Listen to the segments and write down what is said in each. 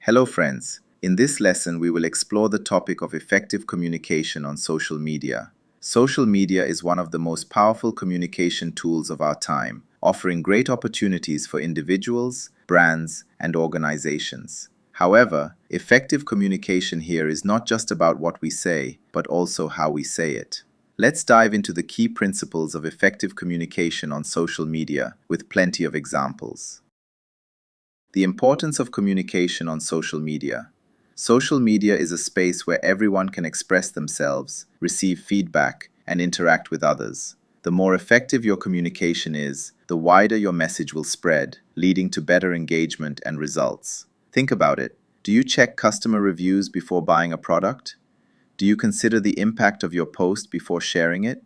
Hello friends, in this lesson we will explore the topic of effective communication on social media. Social media is one of the most powerful communication tools of our time, offering great opportunities for individuals, brands, and organizations. However, effective communication here is not just about what we say, but also how we say it. Let's dive into the key principles of effective communication on social media with plenty of examples. The importance of communication on social media. Social media is a space where everyone can express themselves, receive feedback, and interact with others. The more effective your communication is, the wider your message will spread, leading to better engagement and results. Think about it. Do you check customer reviews before buying a product? Do you consider the impact of your post before sharing it?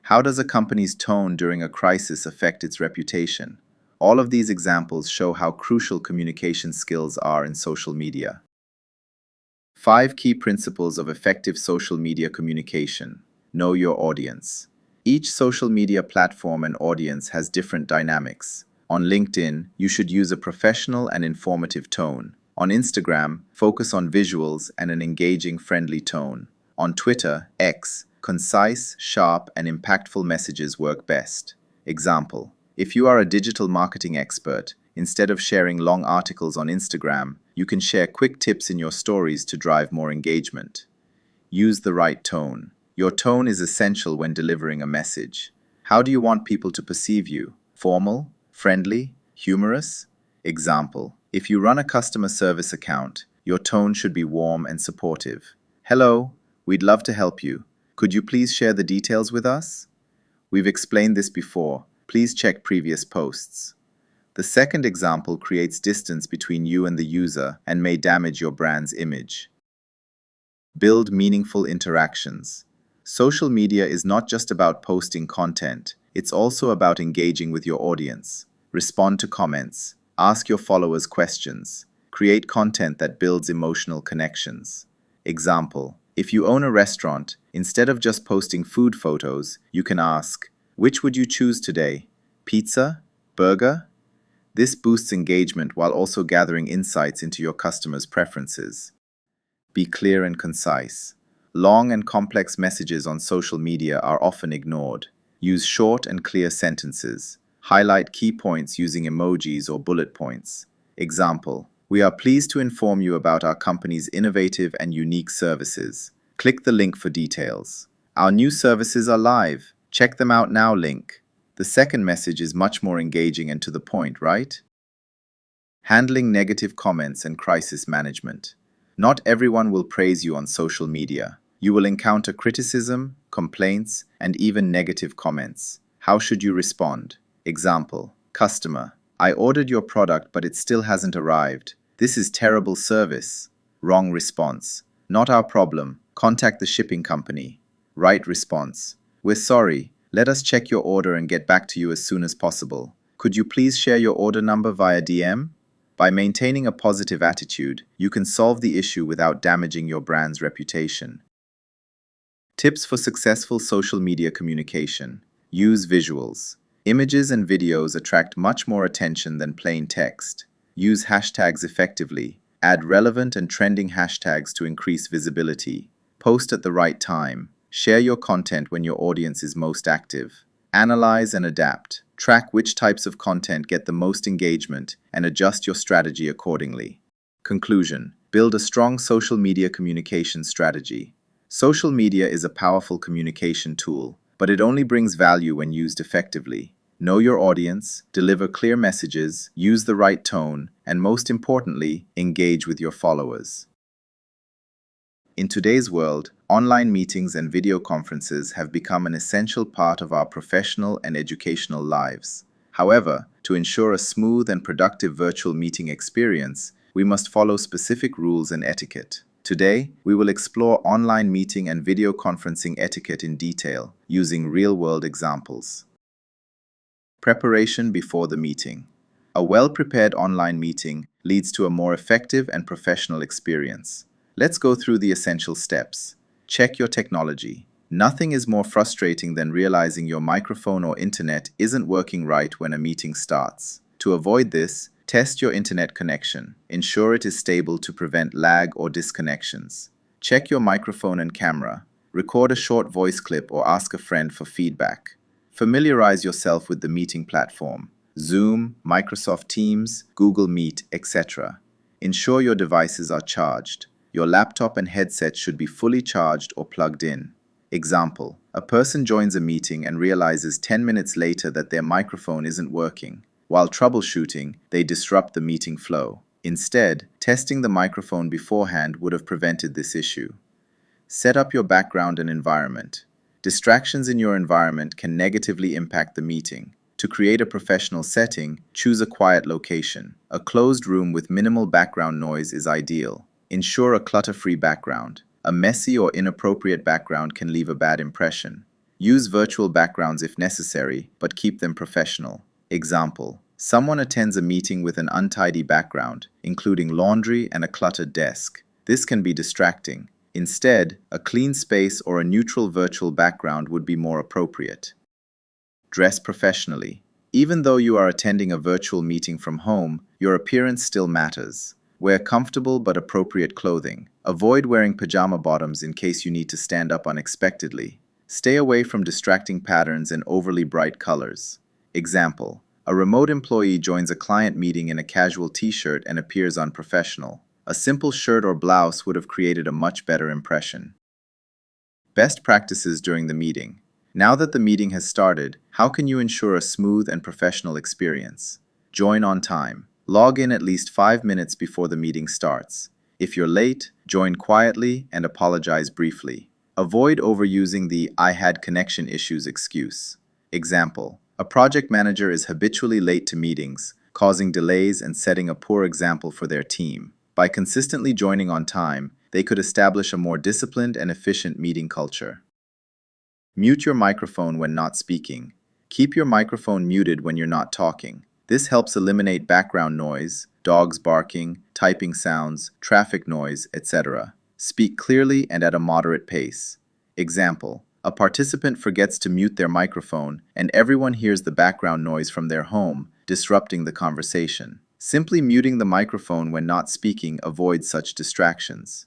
How does a company's tone during a crisis affect its reputation? All of these examples show how crucial communication skills are in social media. 5 key principles of effective social media communication. Know your audience. Each social media platform and audience has different dynamics. On LinkedIn, you should use a professional and informative tone. On Instagram, focus on visuals and an engaging, friendly tone. On Twitter, X, concise, sharp, and impactful messages work best. Example: if you are a digital marketing expert, instead of sharing long articles on Instagram, you can share quick tips in your stories to drive more engagement. Use the right tone. Your tone is essential when delivering a message. How do you want people to perceive you? Formal? Friendly? Humorous? Example: if you run a customer service account, your tone should be warm and supportive. Hello, we'd love to help you. Could you please share the details with us? We've explained this before. Please check previous posts. The second example creates distance between you and the user and may damage your brand's image. Build meaningful interactions. Social media is not just about posting content, it's also about engaging with your audience. Respond to comments, ask your followers questions, create content that builds emotional connections. Example: if you own a restaurant, instead of just posting food photos, you can ask, which would you choose today? Pizza? Burger? This boosts engagement while also gathering insights into your customers' preferences. Be clear and concise. Long and complex messages on social media are often ignored. Use short and clear sentences. Highlight key points using emojis or bullet points. Example: we are pleased to inform you about our company's innovative and unique services. Click the link for details. Our new services are live. Check them out now link. The second message is much more engaging and to the point, right? Handling negative comments and crisis management. Not everyone will praise you on social media. You will encounter criticism, complaints, and even negative comments. How should you respond? Example: customer: I ordered your product but it still hasn't arrived. This is terrible service. Wrong response: not our problem. Contact the shipping company. Right response: we're sorry. Let us check your order and get back to you as soon as possible. Could you please share your order number via DM? By maintaining a positive attitude, you can solve the issue without damaging your brand's reputation. Tips for successful social media communication. Use visuals. Images and videos attract much more attention than plain text. Use hashtags effectively. Add relevant and trending hashtags to increase visibility. Post at the right time. Share your content when your audience is most active. Analyze and adapt. Track which types of content get the most engagement and adjust your strategy accordingly. Conclusion: build a strong social media communication strategy. Social media is a powerful communication tool, but it only brings value when used effectively. Know your audience, deliver clear messages, use the right tone, and most importantly, engage with your followers. In today's world, online meetings and video conferences have become an essential part of our professional and educational lives. However, to ensure a smooth and productive virtual meeting experience, we must follow specific rules and etiquette. Today, we will explore online meeting and video conferencing etiquette in detail, using real-world examples. Preparation before the meeting. A well-prepared online meeting leads to a more effective and professional experience. Let's go through the essential steps. Check your technology. Nothing is more frustrating than realizing your microphone or internet isn't working right when a meeting starts. To avoid this, Test your internet connection. Ensure it is stable to prevent lag or disconnections. Check your microphone and camera. Record a short voice clip or ask a friend for feedback. Familiarize yourself with the meeting platform: Zoom, Microsoft Teams, Google Meet, etc. Ensure your devices are charged. Your laptop and headset should be fully charged or plugged in. Example: a person joins a meeting and realizes 10 minutes later that their microphone isn't working. While troubleshooting, they disrupt the meeting flow. Instead, testing the microphone beforehand would have prevented this issue. Set up your background and environment. Distractions in your environment can negatively impact the meeting. To create a professional setting, choose a quiet location. A closed room with minimal background noise is ideal. Ensure a clutter-free background. A messy or inappropriate background can leave a bad impression. Use virtual backgrounds if necessary, but keep them professional. Example: someone attends a meeting with an untidy background, including laundry and a cluttered desk. This can be distracting. Instead, a clean space or a neutral virtual background would be more appropriate. Dress professionally. Even though you are attending a virtual meeting from home, your appearance still matters. Wear comfortable but appropriate clothing. Avoid wearing pajama bottoms in case you need to stand up unexpectedly. Stay away from distracting patterns and overly bright colors. Example: a remote employee joins a client meeting in a casual t-shirt and appears unprofessional. A simple shirt or blouse would have created a much better impression. Best practices during the meeting. Now that the meeting has started, how can you ensure a smooth and professional experience? Join on time. Log in at least 5 minutes before the meeting starts. If you're late, join quietly and apologize briefly. Avoid overusing the "I had connection issues" excuse. Example: a project manager is habitually late to meetings, causing delays and setting a poor example for their team. By consistently joining on time, they could establish a more disciplined and efficient meeting culture. Mute your microphone when not speaking. Keep your microphone muted when you're not talking. This helps eliminate background noise, dogs barking, typing sounds, traffic noise, etc. Speak clearly and at a moderate pace. Example: a participant forgets to mute their microphone, and everyone hears the background noise from their home, disrupting the conversation. Simply muting the microphone when not speaking avoids such distractions.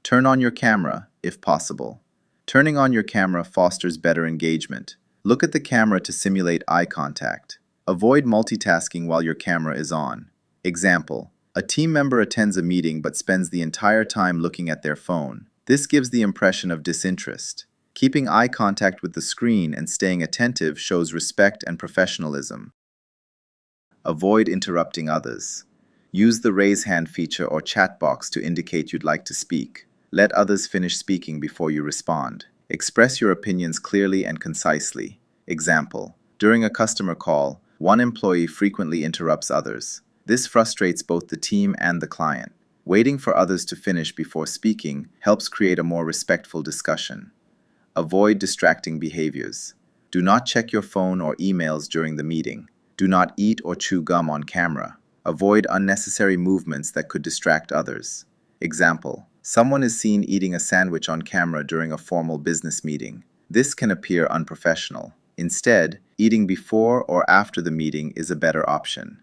Turn on your camera, if possible. Turning on your camera fosters better engagement. Look at the camera to simulate eye contact. Avoid multitasking while your camera is on. Example: a team member attends a meeting but spends the entire time looking at their phone. This gives the impression of disinterest. Keeping eye contact with the screen and staying attentive shows respect and professionalism. Avoid interrupting others. Use the raise hand feature or chat box to indicate you'd like to speak. Let others finish speaking before you respond. Express your opinions clearly and concisely. Example: during a customer call, one employee frequently interrupts others. This frustrates both the team and the client. Waiting for others to finish before speaking helps create a more respectful discussion. Avoid distracting behaviors. Do not check your phone or emails during the meeting. Do not eat or chew gum on camera. Avoid unnecessary movements that could distract others. Example: someone is seen eating a sandwich on camera during a formal business meeting. This can appear unprofessional. Instead, eating before or after the meeting is a better option.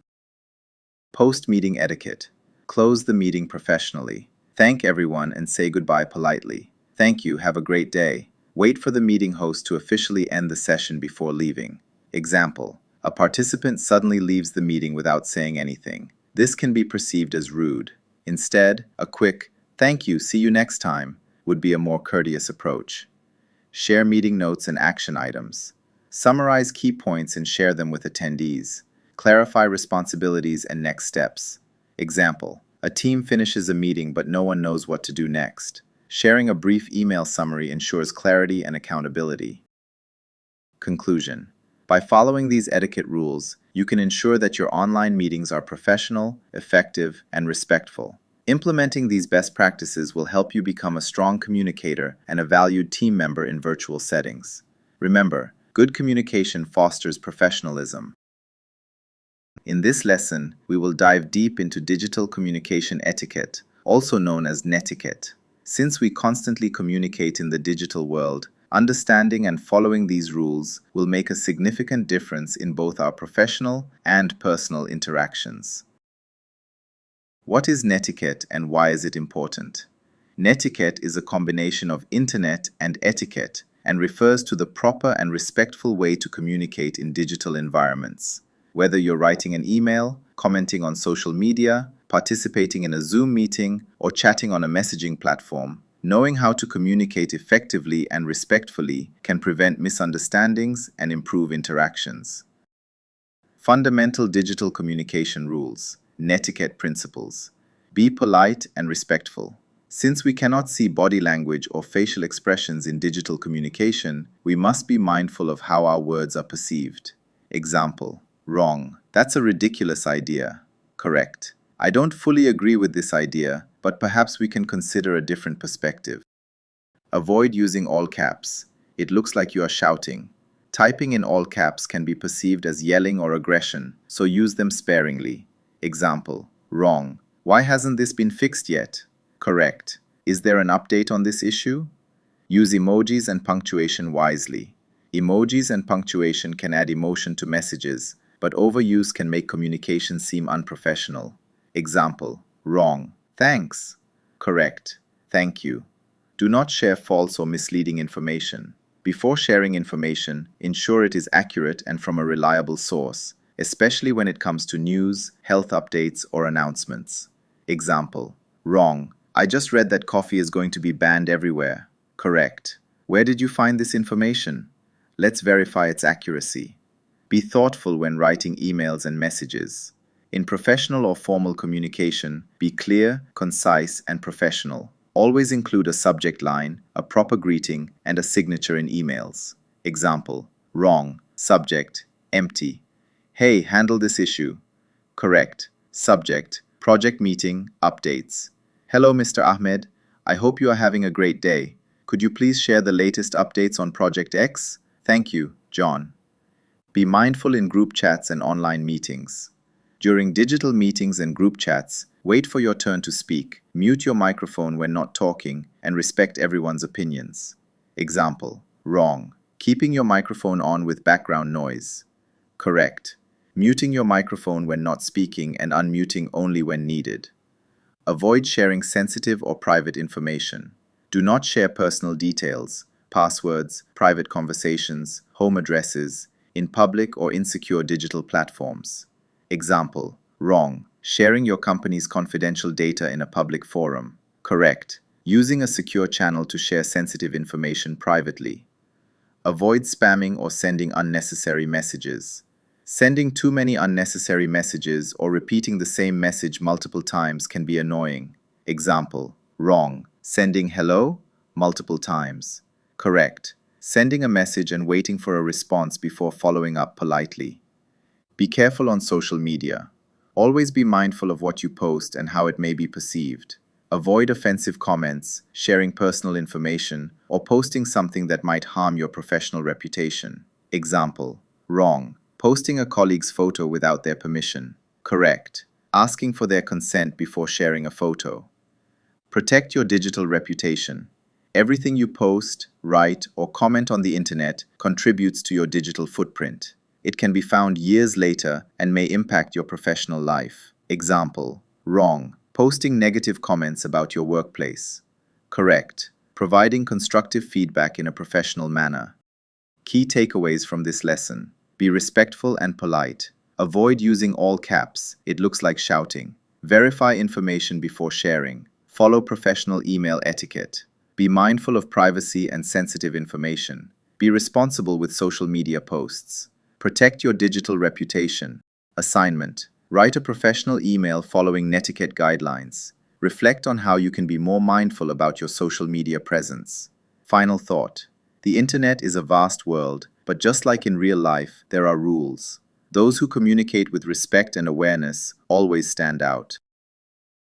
Post-meeting etiquette. Close the meeting professionally. Thank everyone and say goodbye politely. Thank you, have a great day. Wait for the meeting host to officially end the session before leaving. Example: a participant suddenly leaves the meeting without saying anything. This can be perceived as rude. Instead, a quick "thank you, see you next time" would be a more courteous approach. Share meeting notes and action items. Summarize key points and share them with attendees. Clarify responsibilities and next steps. Example: a team finishes a meeting but no one knows what to do next. Sharing a brief email summary ensures clarity and accountability. Conclusion: by following these etiquette rules, you can ensure that your online meetings are professional, effective, and respectful. Implementing these best practices will help you become a strong communicator and a valued team member in virtual settings. Remember, good communication fosters professionalism. In this lesson, we will dive deep into digital communication etiquette, also known as netiquette. Since we constantly communicate in the digital world, understanding and following these rules will make a significant difference in both our professional and personal interactions. What is netiquette and why is it important? Netiquette is a combination of internet and etiquette and refers to the proper and respectful way to communicate in digital environments. Whether you're writing an email, commenting on social media, participating in a Zoom meeting, or chatting on a messaging platform, knowing how to communicate effectively and respectfully can prevent misunderstandings and improve interactions. Fundamental digital communication rules, netiquette principles. Be polite and respectful. Since we cannot see body language or facial expressions in digital communication, we must be mindful of how our words are perceived. Example: wrong. That's a ridiculous idea. Correct. I don't fully agree with this idea, but perhaps we can consider a different perspective. Avoid using all caps. It looks like you are shouting. Typing in all caps can be perceived as yelling or aggression, so use them sparingly. Example: wrong. Why hasn't this been fixed yet? Correct. Is there an update on this issue? Use emojis and punctuation wisely. Emojis and punctuation can add emotion to messages, but overuse can make communication seem unprofessional. Example: wrong. Thanks. Correct. Thank you. Do not share false or misleading information. Before sharing information, ensure it is accurate and from a reliable source, especially when it comes to news, health updates, or announcements. Example: wrong. I just read that coffee is going to be banned everywhere. Correct. Where did you find this information? Let's verify its accuracy. Be thoughtful when writing emails and messages. In professional or formal communication, be clear, concise, and professional. Always include a subject line, a proper greeting, and a signature in emails. Example: wrong. Subject: empty. Hey, handle this issue. Correct. Subject: project meeting, updates. Hello, Mr. Ahmed. I hope you are having a great day. Could you please share the latest updates on Project X? Thank you, John. Be mindful in group chats and online meetings. During digital meetings and group chats, wait for your turn to speak, mute your microphone when not talking, and respect everyone's opinions. Example: wrong. Keeping your microphone on with background noise. Correct. Muting your microphone when not speaking and unmuting only when needed. Avoid sharing sensitive or private information. Do not share personal details, passwords, private conversations, home addresses, in public or insecure digital platforms. Example: wrong. Sharing your company's confidential data in a public forum. Correct. Using a secure channel to share sensitive information privately. Avoid spamming or sending unnecessary messages. Sending too many unnecessary messages or repeating the same message multiple times can be annoying. Example: wrong. Sending hello multiple times. Correct. Sending a message and waiting for a response before following up politely. Be careful on social media. Always be mindful of what you post and how it may be perceived. Avoid offensive comments, sharing personal information, or posting something that might harm your professional reputation. Example: wrong. Posting a colleague's photo without their permission. Correct. Asking for their consent before sharing a photo. Protect your digital reputation. Everything you post, write, or comment on the internet contributes to your digital footprint. It can be found years later and may impact your professional life. Example: wrong. Posting negative comments about your workplace. Correct. Providing constructive feedback in a professional manner. Key takeaways from this lesson: be respectful and polite. Avoid using all caps. It looks like shouting. Verify information before sharing. Follow professional email etiquette. Be mindful of privacy and sensitive information. Be responsible with social media posts. Protect your digital reputation. Assignment: write a professional email following netiquette guidelines. Reflect on how you can be more mindful about your social media presence. Final thought: the internet is a vast world, but just like in real life, there are rules. Those who communicate with respect and awareness always stand out.